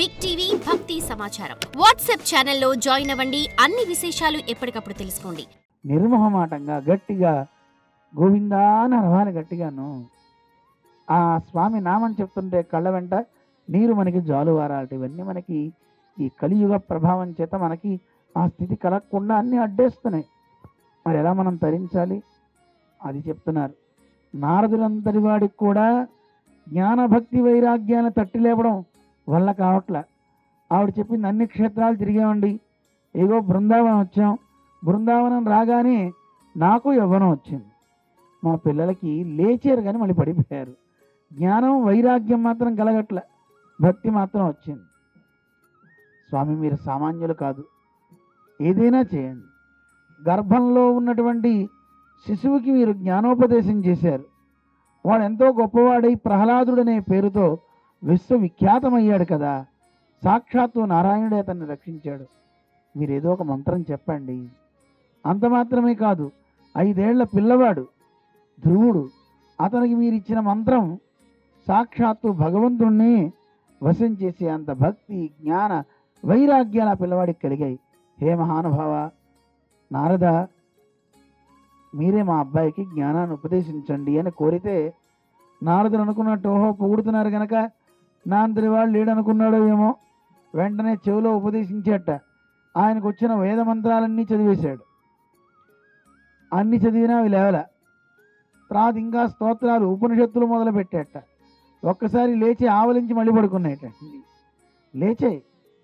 Big TV భక్తి సమాచారం WhatsApp ఛానల్లో జాయిన్ అవ్వండి. అన్ని విశేషాలు ఎప్పటికప్పుడు తెలుసుకోండి. నిర్మోహమాటంగా గట్టిగా గోవిందా అని అరవాలి గట్టిగాను. ఆ స్వామి నామని చెప్తుంటే కళ్ళ వెంట నీరు మనకి జాలువారాలట. ఇవన్నీ మనకి ఈ కలియుగ ప్రభావం చేత మనకి ఆ స్థితి కలగకుండా అన్నీ అడ్డేస్తున్నాయి. మరి ఎలా మనం తరించాలి అది చెప్తున్నారు. నారదులంతటి వాడికి కూడా జ్ఞానభక్తి వైరాగ్యాన్ని తట్టి లేపడం వల్ల కావట్లే. ఆవిడ చెప్పింది అన్ని క్షేత్రాలు తిరిగామండి, ఏగో బృందావనం వచ్చాం, బృందావనం రాగానే నాకు యవ్వనం వచ్చింది, మా పిల్లలకి లేచారు కానీ మళ్ళీ పడిపోయారు. జ్ఞానం వైరాగ్యం మాత్రం కలగట్లే, భక్తి మాత్రం వచ్చింది. స్వామి మీరు సామాన్యులు కాదు, ఏదైనా చేయండి. గర్భంలో ఉన్నటువంటి శిశువుకి మీరు జ్ఞానోపదేశం చేశారు. వాడు ఎంతో గొప్పవాడై ప్రహ్లాదుడనే పేరుతో విశ్వవిఖ్యాతమయ్యాడు కదా, సాక్షాత్తు నారాయణుడే అతన్ని రక్షించాడు. మీరు ఏదో ఒక మంత్రం చెప్పండి. అంత మాత్రమే కాదు, 5 ఏళ్ల పిల్లవాడు ధ్రువుడు, అతనికి మీరు ఇచ్చిన మంత్రం సాక్షాత్తు భగవంతుణ్ణి వశం చేసే అంత భక్తి జ్ఞాన వైరాగ్యాలు ఆ పిల్లవాడికి కలిగాయి. హే మహానుభావ నారద, మీరే మా అబ్బాయికి జ్ఞానాన్ని ఉపదేశించండి అని కోరితే నారదుడు అనుకున్నట్టు ఓహో పొగుడుతున్నారు కనుక నా అంతటి వాడు లేడనుకున్నాడో ఏమో, వెంటనే చెవిలో ఉపదేశించేట. ఆయనకు వచ్చిన వేద మంత్రాలన్నీ చదివేశాడు. అన్ని చదివినా అవి లేవల. తర్వాత ఇంకా స్తోత్రాలు ఉపనిషత్తులు మొదలు పెట్టేట. ఒక్కసారి లేచి ఆవలించి మళ్ళీ పడుకునేటండి. లేచే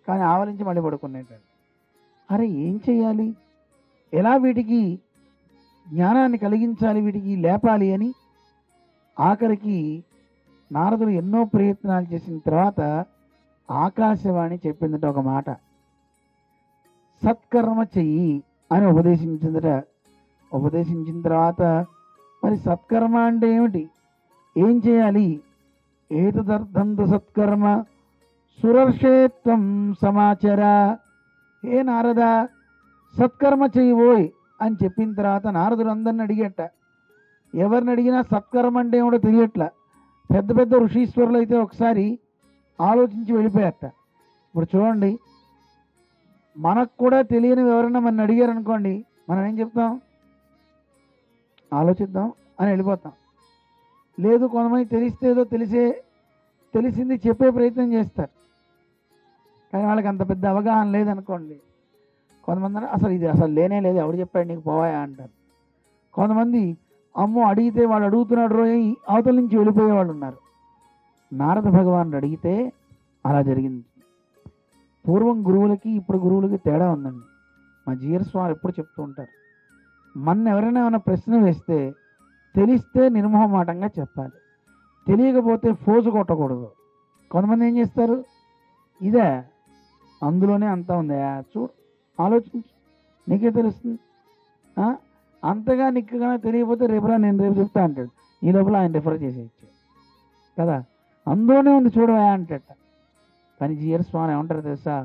కానీ ఆవలించి మళ్ళీ పడుకునేటండి. అరే ఏం చెయ్యాలి, ఎలా వీటికి జ్ఞానాన్ని కలిగించాలి, వీటికి లేపాలి అని ఆఖరికి నారదుడు ఎన్నో ప్రయత్నాలు చేసిన తర్వాత ఆకాశవాణి చెప్పిందట ఒక మాట, సత్కర్మ చెయ్యి అని ఉపదేశించిందట. ఉపదేశించిన తర్వాత మరి సత్కర్మ అంటే ఏమిటి, ఏం చేయాలి? ఏతదర్థంతు సత్కర్మ సురర్షేత్వం సమాచార. ఏ నారద సత్కర్మ చెయ్యిపోయి అని చెప్పిన తర్వాత నారదుడు అందరిని అడిగేట. ఎవరిని అడిగినా సత్కర్మ అంటే ఏమిటో తెలియట్లా. పెద్ద పెద్ద ఋషీశ్వరులు అయితే ఒకసారి ఆలోచించి వెళ్ళిపోయారట. ఇప్పుడు చూడండి, మనకు కూడా తెలియని ఎవరైనా మన అడిగారు అనుకోండి, మనం ఏం చెప్తాం? ఆలోచిద్దాం అని వెళ్ళిపోతాం. లేదు కొంతమంది తెలిస్తే ఏదో తెలిసింది చెప్పే ప్రయత్నం చేస్తారు, కానీ వాళ్ళకి అంత పెద్ద అవగాహన లేదనుకోండి. కొంతమంది అసలు ఇది అసలు లేనే లేదు, ఎవడు చెప్పాడు నీకు పోవాయా అంటారు. కొంతమంది అమ్మో అడిగితే వాడు అడుగుతున్నాడు రోయి అవతల నుంచి వెళ్ళిపోయే వాళ్ళు ఉన్నారు. నారద భగవానుడు అడిగితే అలా జరిగింది. పూర్వం గురువులకి ఇప్పుడు గురువులకి తేడా ఉందండి. మా జీరస్వామి ఎప్పుడు చెప్తూ ఉంటారు, మన ఎవరైనా ఏమైనా ప్రశ్న వేస్తే తెలిస్తే నిర్మోహమాటంగా చెప్పాలి, తెలియకపోతే ఫోజు కొట్టకూడదు. కొంతమంది ఏం చేస్తారు, ఇదే అందులోనే అంతా ఉంది, చూడు ఆలోచించు నీకే తెలుస్తుంది, అంతగా నీకు కానీ తెలియకపోతే రేపురా నేను రేపు చెప్తా అంటాడు. ఈ లోపల ఆయన రిఫర్ చేసేయచ్చు కదా, అందులోనే ఉంది చూడవా అంటట. కానీ జిఆర్ స్వామి ఏమంటారు తెలుసా,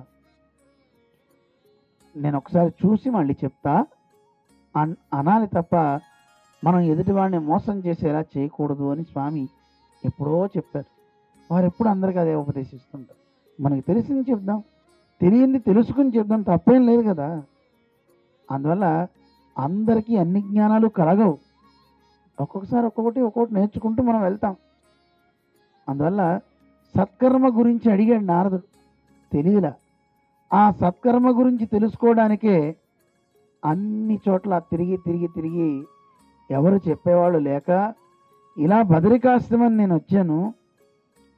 నేను ఒకసారి చూసి మళ్ళీ చెప్తా అనాలి తప్ప మనం ఎదుటివాడిని మోసం చేసేలా చేయకూడదు అని స్వామి ఎప్పుడో చెప్పారు. వారు ఎప్పుడు అందరికీ అదే ఉపదేశిస్తుంటారు. మనకి తెలిసింది చెప్దాం, తెలియంది తెలుసుకుని చెప్దాం, తప్పేం లేదు కదా. అందువల్ల అందరికీ అన్ని జ్ఞానాలు కలగవు, ఒక్కొక్కసారి ఒక్కొక్కటి నేర్చుకుంటూ మనం వెళ్తాం. అందువల్ల సత్కర్మ గురించి అడిగాడు నారదుడు, తెలియలా. ఆ సత్కర్మ గురించి తెలుసుకోవడానికే అన్ని చోట్ల తిరిగి ఎవరు చెప్పేవాళ్ళు లేక ఇలా బదరికాశ్రమం నేను వచ్చాను.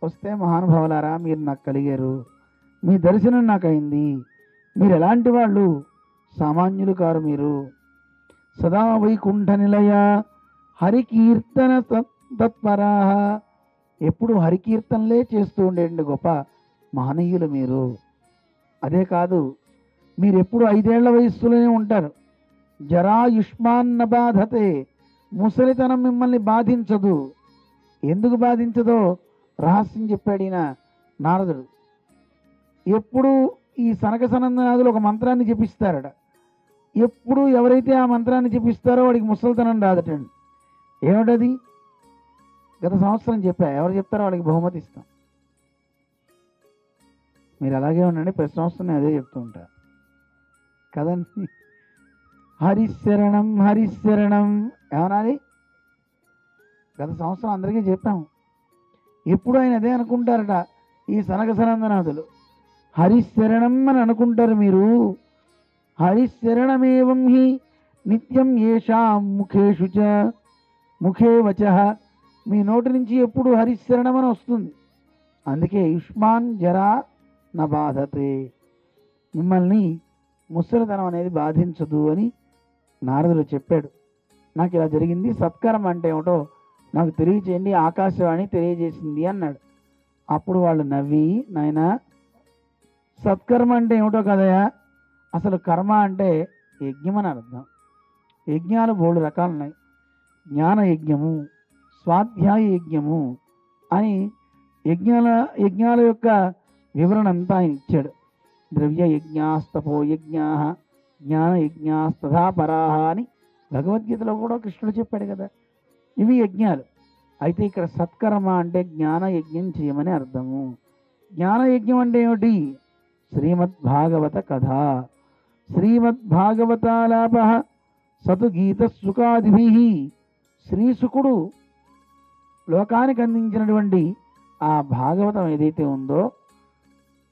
వస్తే మహానుభావులారా మీరు నాకు కలిగారు, మీ దర్శనం నాకు అయింది. మీరు ఎలాంటి వాళ్ళు, సామాన్యులు కారు మీరు. సదా వైకుంఠ నిలయ హరికీర్తన తత్పరా, ఎప్పుడు హరికీర్తనలే చేస్తూ ఉండేయండి గొప్ప మహనీయులు మీరు. అదే కాదు, మీరు ఎప్పుడు 5 ఏళ్ల వయస్సులోనే ఉంటారు. జరాయుష్మాన్న బాధతే, ముసలితనం మిమ్మల్ని బాధించదు. ఎందుకు బాధించదో రహస్యం చెప్పాడు ఈయన నారదుడు. ఎప్పుడు ఈ సనక సనందనాథులు ఒక మంత్రాన్ని జపిస్తారట. ఎప్పుడు ఎవరైతే ఆ మంత్రాన్ని జపిస్తారో వాడికి ముసలితనం రాదటండి. ఏమిటది? గత సంవత్సరం చెప్పా, ఎవరు చెప్తారో వాళ్ళకి బహుమతి ఇస్తాం. మీరు అలాగే ఉండండి, ప్రతి సంవత్సరం నేను అదే చెప్తూ ఉంటా కదండి. హరిశరణం హరిశరణం ఏమనాలి? గత సంవత్సరం అందరికీ చెప్పాము. ఎప్పుడు ఆయన అదే అనుకుంటారట ఈ సనక సనందనాథులు. హరిశరణం అని అనుకుంటారు మీరు. హరిశరణమేవం హి నిత్యం ఏషాం ముఖేషు చ ముఖే వచః. మీ నోటి నుంచి ఎప్పుడు హరిశరణం అని వస్తుంది. అందుకే యుష్మాన్ జరా న బాధతే, మిమ్మల్ని ముసలితనం అనేది బాధించదు అని నారదుడు చెప్పాడు. నాకు ఇలా జరిగింది, సత్కర్మ అంటే ఏమిటో నాకు తెలియచేయండి, ఆకాశవాణి తెలియజేసింది అన్నాడు. అప్పుడు వాళ్ళు నవ్వి, నాయనా సత్కర్మ అంటే ఏమిటో కదయా, అసలు కర్మ అంటే యజ్ఞం అని అర్థం. యజ్ఞాలు 3 రకాలు ఉన్నాయి. జ్ఞాన యజ్ఞము, స్వాధ్యాయ యజ్ఞము అని యజ్ఞాల యొక్క వివరణ అంతా ఆయన ఇచ్చాడు. ద్రవ్య యజ్ఞాస్తపో యజ్ఞా జ్ఞాన యజ్ఞాస్తథా పరాహ అని భగవద్గీతలో కూడా కృష్ణుడు చెప్పాడు కదా. ఇవి యజ్ఞాలు. అయితే ఇక్కడ సత్కర్మ అంటే జ్ఞాన యజ్ఞం చేయమని అర్థము. జ్ఞాన యజ్ఞం అంటే ఏమిటి? శ్రీమద్భాగవత కథ, శ్రీమద్భాగవతాలాప సతు గీత సుఖాదిభి. శ్రీసుకుడు లోకానికి అందించినటువంటి ఆ భాగవతం ఏదైతే ఉందో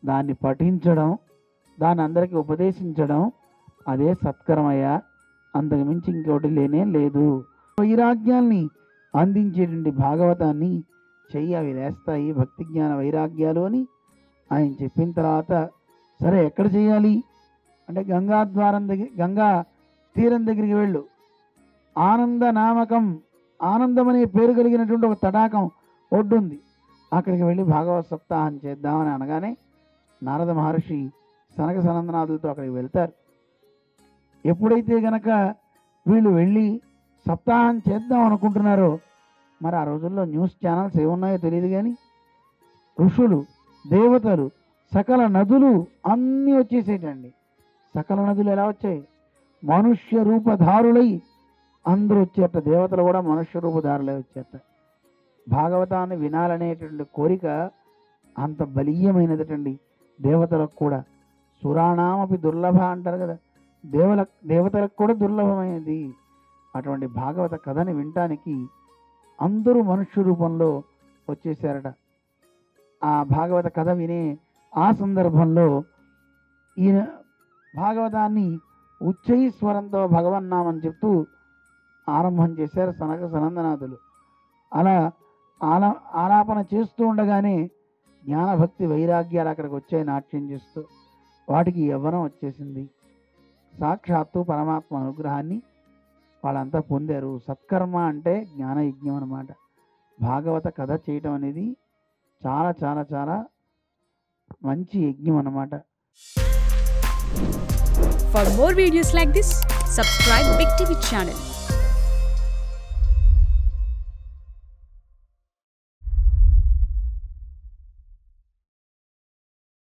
దాన్ని పఠించడం, దాన్ని అందరికీ ఉపదేశించడం, అదే సత్కర్మయ్య. అంతకు మించి ఇంకోటి లేనే లేదు. వైరాగ్యాల్ని అందించేటువంటి భాగవతాన్ని చెయ్యి, అవి లేస్తాయి భక్తి జ్ఞాన వైరాగ్యాలు అని ఆయన చెప్పిన తర్వాత, సరే ఎక్కడ చేయాలి అంటే గంగా తీరం దగ్గరికి వెళ్ళు. ఆనంద నామకం, ఆనందం అనే పేరు కలిగినటువంటి ఒక తటాకం ఒడ్డుంది, అక్కడికి వెళ్ళి భాగవత సప్తాహం చేద్దామని అనగానే నారద మహర్షి సనక సనందనాథులతో అక్కడికి వెళ్తారు. ఎప్పుడైతే గనక వీళ్ళు వెళ్ళి సప్తాహం చేద్దాం అనుకుంటున్నారో, మరి ఆ రోజుల్లో న్యూస్ ఛానల్స్ ఏమున్నాయో తెలియదు కానీ ఋషులు, దేవతలు, సకల నదులు అన్నీ వచ్చేసేటండి. సకల నదులు ఎలా వచ్చాయి? మనుష్య రూపధారులై అందరూ వచ్చేట. దేవతలు కూడా మనుష్య రూపధారులై వచ్చేట. భాగవతాన్ని వినాలనేటువంటి కోరిక అంత బలీయమైనదటండి దేవతలకు కూడా. సురాణామపి దుర్లభ అంటారు కదా, దేవతలకు కూడా దుర్లభమైనది. అటువంటి భాగవత కథని వినటానికి అందరూ మనుష్య రూపంలో వచ్చేసారట. ఆ భాగవత కథ వినే ఆ సందర్భంలో ఈయన భాగవతాన్ని ఉచ్చైస్వరంతో భగవన్నామని చెప్తూ ఆరంభం చేశారు సనక సనందనాథులు. అలా ఆలాపన చేస్తూ ఉండగానే జ్ఞానభక్తి వైరాగ్యాలు అక్కడికి వచ్చాయి నాట్యం చేస్తూ. వాటికి యవ్వనం వచ్చేసింది. సాక్షాత్తు పరమాత్మ అనుగ్రహాన్ని వాళ్ళంతా పొందారు. సత్కర్మ అంటే జ్ఞానయజ్ఞం అన్నమాట. భాగవత కథ చేయటం అనేది చాలా చాలా చాలా మంచి యజ్ఞం అన్నమాట. For more videos like this, subscribe Big TV channel.